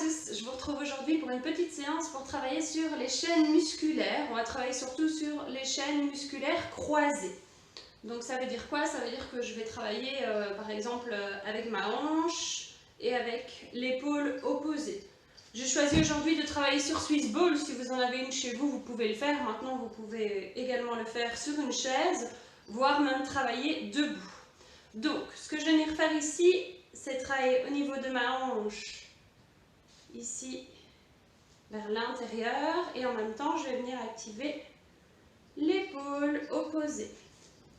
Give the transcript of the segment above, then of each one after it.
tous, je vous retrouve aujourd'hui pour une petite séance pour travailler sur les chaînes musculaires. On va travailler surtout sur les chaînes musculaires croisées. Donc ça veut dire quoi? Ça veut dire que je vais travailler par exemple avec ma hanche et avec l'épaule opposée. J'ai choisi aujourd'hui de travailler sur Swiss Ball. Si vous en avez une chez vous, vous pouvez le faire. Maintenant, vous pouvez également le faire sur une chaise, voire même travailler debout. Donc, ce que je vais venir faire ici, c'est travailler au niveau de ma hanche, ici, vers l'intérieur. Et en même temps, je vais venir activer l'épaule opposée.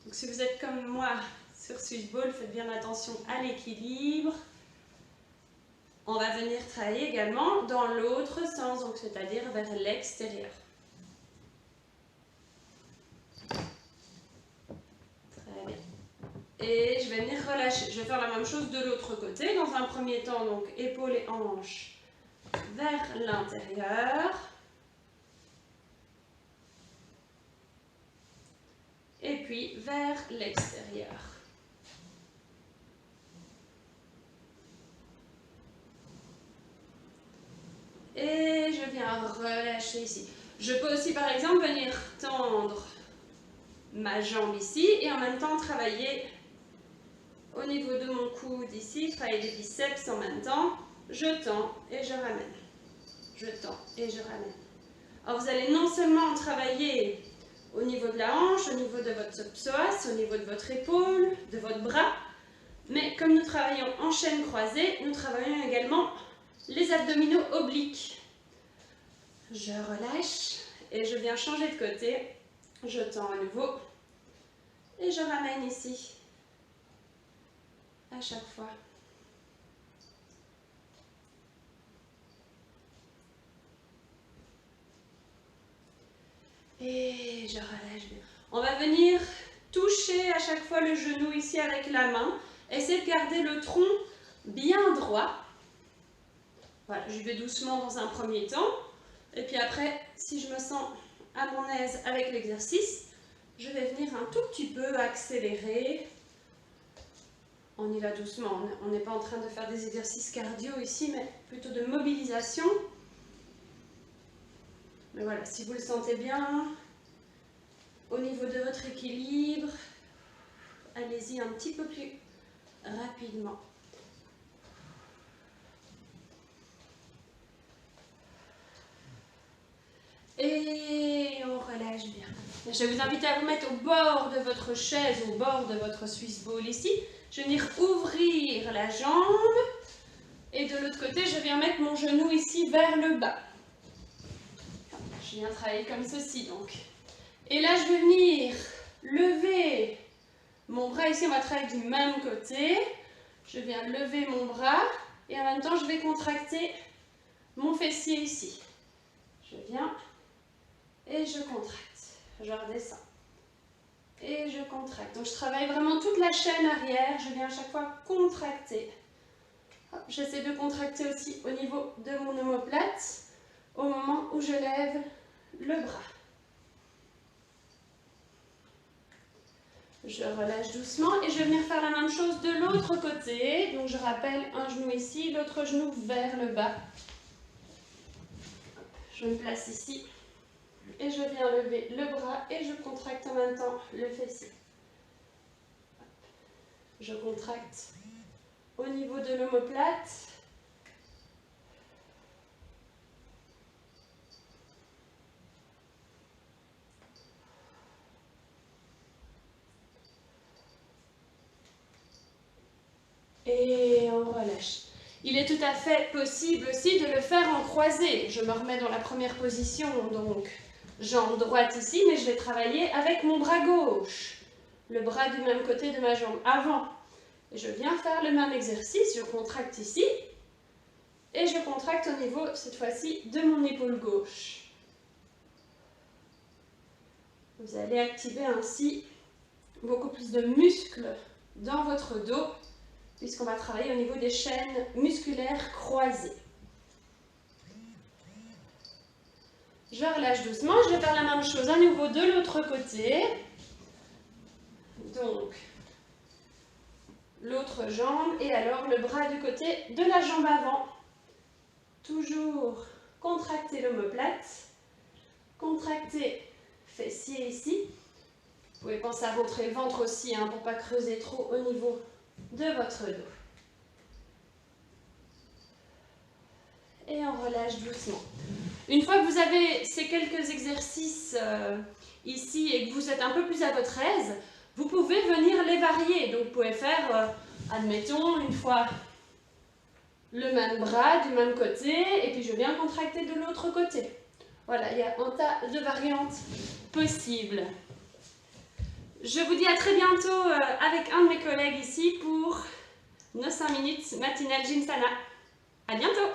Donc, si vous êtes comme moi sur Swiss Ball, faites bien attention à l'équilibre. On va venir travailler également dans l'autre sens, donc c'est-à-dire vers l'extérieur. Très bien. Et je vais venir relâcher. Je vais faire la même chose de l'autre côté. Dans un premier temps, donc épaules et hanches vers l'intérieur. Et puis vers l'extérieur. Et je viens relâcher ici. Je peux aussi par exemple venir tendre ma jambe ici et en même temps travailler au niveau de mon coude ici, travailler les biceps en même temps. Je tends et je ramène. Je tends et je ramène. Alors vous allez non seulement travailler au niveau de la hanche, au niveau de votre psoas, au niveau de votre épaule, de votre bras, mais comme nous travaillons en chaîne croisée, nous travaillons également les abdominaux obliques. Je relâche et je viens changer de côté. Je tends à nouveau et je ramène ici à chaque fois. Et je relâche bien. On va venir toucher à chaque fois le genou ici avec la main. Essayez de garder le tronc bien droit. Voilà, je vais doucement dans un premier temps. Et puis après, si je me sens à mon aise avec l'exercice, je vais venir un tout petit peu accélérer. On y va doucement. On n'est pas en train de faire des exercices cardio ici, mais plutôt de mobilisation. Mais voilà, si vous le sentez bien, au niveau de votre équilibre, allez-y un petit peu plus rapidement. Et on relâche bien. Je vais vous inviter à vous mettre au bord de votre chaise, au bord de votre Swiss Ball ici. Je vais venir ouvrir la jambe. Et de l'autre côté, je viens mettre mon genou ici vers le bas. Je viens travailler comme ceci donc. Et là, je vais venir lever mon bras ici. On va travailler du même côté. Je viens lever mon bras. Et en même temps, je vais contracter mon fessier ici. Je viens et je contracte. Je redescends. Et je contracte. Donc, je travaille vraiment toute la chaîne arrière. Je viens à chaque fois contracter. J'essaie de contracter aussi au niveau de mon omoplate au moment où je lève le bras. Je relâche doucement et je vais venir faire la même chose de l'autre côté. Donc je rappelle un genou ici, l'autre genou vers le bas. Je me place ici et je viens lever le bras et je contracte en même temps le fessier. Je contracte au niveau de l'omoplate. Et on relâche. Il est tout à fait possible aussi de le faire en croisé. Je me remets dans la première position, donc jambe droite ici, mais je vais travailler avec mon bras gauche. Le bras du même côté de ma jambe avant. Et je viens faire le même exercice, je contracte ici. Et je contracte au niveau, cette fois-ci, de mon épaule gauche. Vous allez activer ainsi beaucoup plus de muscles dans votre dos, puisqu'on va travailler au niveau des chaînes musculaires croisées. Je relâche doucement, je vais faire la même chose à nouveau de l'autre côté. Donc, l'autre jambe et alors le bras du côté de la jambe avant. Toujours contracter l'omoplate, contracter fessier ici. Vous pouvez penser à rentrer le ventre aussi pour ne pas creuser trop au niveau de votre dos. Et on relâche doucement. Une fois que vous avez ces quelques exercices ici et que vous êtes un peu plus à votre aise, vous pouvez venir les varier. Donc vous pouvez faire, admettons, une fois le même bras du même côté et puis je viens contracter de l'autre côté. Voilà, il y a un tas de variantes possibles. Je vous dis à très bientôt avec un de mes collègues ici pour nos 5 minutes matinales Jinsana. À bientôt!